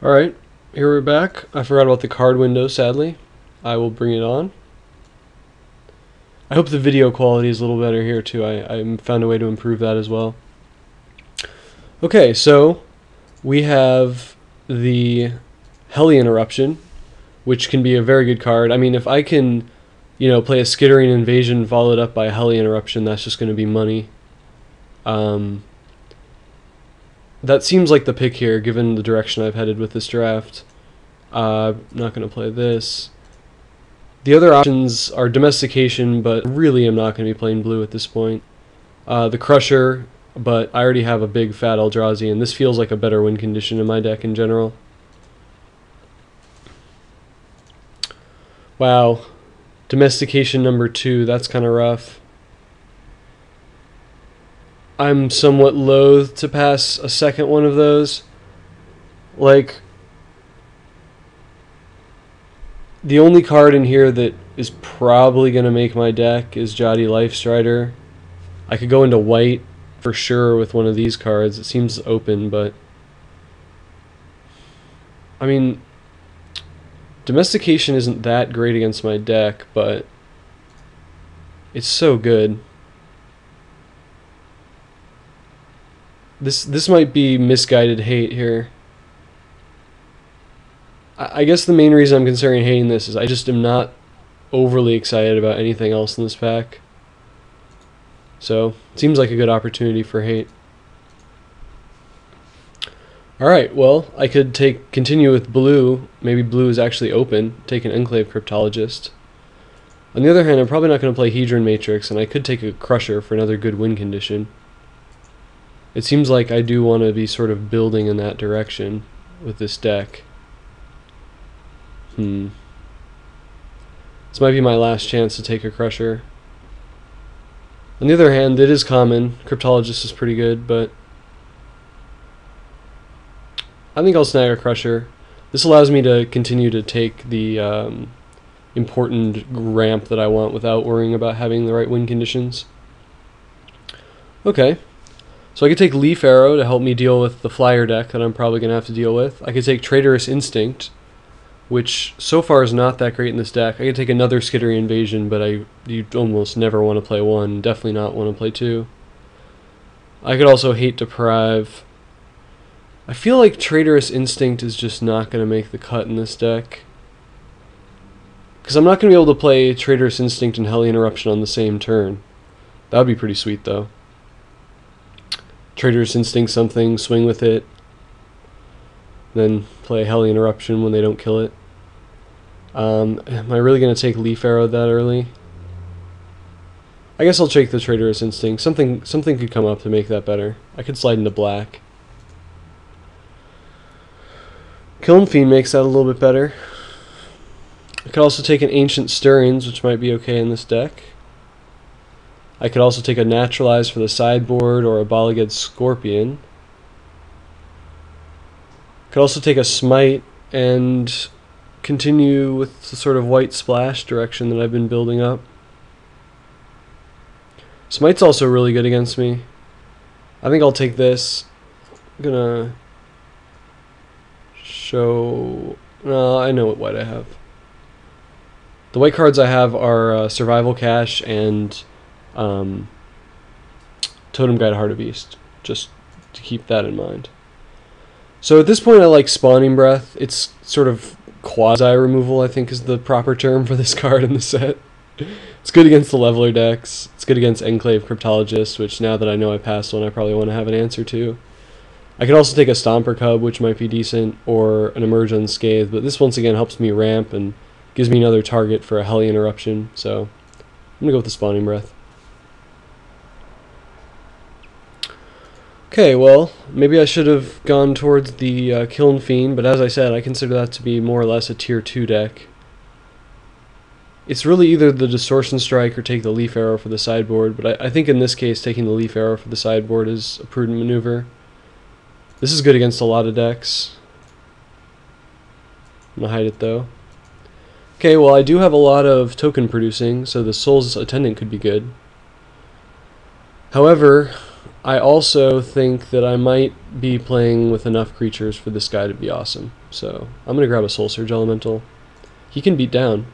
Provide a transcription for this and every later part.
Alright, here we're back. I forgot about the card window, sadly. I will bring it on. I hope the video quality is a little better here too. I found a way to improve that as well. Okay, so we have the Hellion Eruption, which can be a very good card. I mean, if I can, play a Skittering Invasion followed up by a Hellion Eruption, that's just going to be money. That seems like the pick here, given the direction I've headed with this draft. I'm not going to play this. The other options are Domestication, but really I'm not going to be playing blue at this point. The Crusher, but I already have a big fat Eldrazi, and this feels like a better win condition in my deck in general. Wow. Domestication number 2, that's kind of rough. I'm somewhat loath to pass a second one of those. Like, the only card in here that is probably going to make my deck is Jotty Lifestrider. I could go into white for sure with one of these cards. It seems open, but I mean, Domestication isn't that great against my deck, but it's so good. This might be misguided hate here. I guess the main reason I'm considering hating this is I just am not overly excited about anything else in this pack. So, it seems like a good opportunity for hate. Alright, well, I could continue with blue. Maybe blue is actually open. Take an Enclave Cryptologist. On the other hand, I'm probably not going to play Hedron Matrix, and I could take a Crusher for another good win condition. It seems like I do want to be sort of building in that direction with this deck. This might be my last chance to take a Crusher. On the other hand, it is common. Cryptologist is pretty good, but I think I'll snag a Crusher. This allows me to continue to take the important ramp that I want without worrying about having the right win conditions. Okay. So I could take Leaf Arrow to help me deal with the flyer deck that I'm probably going to have to deal with. I could take Traitorous Instinct, which so far is not that great in this deck. I could take another Skittering Invasion, but you almost never want to play one, definitely not want to play two. I could also Hate Deprive. I feel like Traitorous Instinct is just not going to make the cut in this deck, because I'm not going to be able to play Traitorous Instinct and Hellion Eruption on the same turn. That would be pretty sweet, though. Traitorous Instinct something, swing with it, then play Hellion Eruption when they don't kill it. Am I really going to take Leaf Arrow that early? I guess I'll take the Traitorous Instinct. Something could come up to make that better. I could slide into black. Kiln Fiend makes that a little bit better. I could also take an Ancient Stirrings, which might be okay in this deck. I could also take a Naturalize for the sideboard or a Balaged Scorpion. Could also take a Smite and continue with the sort of white splash direction that I've been building up. Smite's also really good against me. I think I'll take this. I'm gonna show... No, I know what white I have. The white cards I have are Survival Cache and Totem Guide Heart of East, just to keep that in mind. So at this point I like Spawning Breath. It's sort of quasi-removal, I think is the proper term for this card in the set. It's good against the Leveler decks. It's good against Enclave Cryptologist, which now that I know I passed one, I probably want to have an answer to. I could also take a Stomper Cub, which might be decent, or an Emerge Unscathed, but this once again helps me ramp and gives me another target for a Hellion Eruption, so I'm going to go with the Spawning Breath. Okay, well, maybe I should have gone towards the Kiln Fiend, but as I said, I consider that to be more or less a tier 2 deck. It's really either the Distortion Strike or take the Leaf Arrow for the sideboard, but I think in this case taking the Leaf Arrow for the sideboard is a prudent maneuver. This is good against a lot of decks. I'm going to hide it though. Okay, well I do have a lot of token producing, so the Soul's Attendant could be good. However, I also think that I might be playing with enough creatures for this guy to be awesome. So I'm going to grab a Soul Surge Elemental. He can beat down.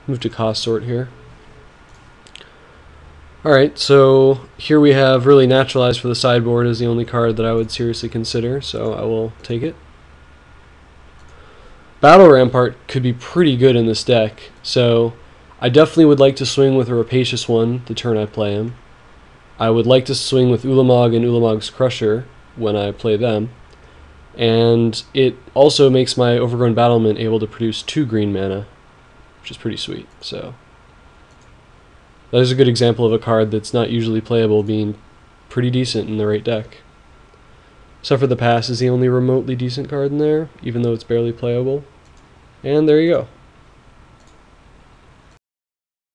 Move to cost sort here. Alright, so here we have really Naturalized for the sideboard as the only card that I would seriously consider, so I will take it. Battle Rampart could be pretty good in this deck, so I definitely would like to swing with a Rapacious one the turn I play him. I would like to swing with Ulamog and Ulamog's Crusher when I play them. And it also makes my Overgrown Battlement able to produce 2 green mana, which is pretty sweet. So that is a good example of a card that's not usually playable being pretty decent in the right deck. Except for the Pass is the only remotely decent card in there, even though it's barely playable. And there you go.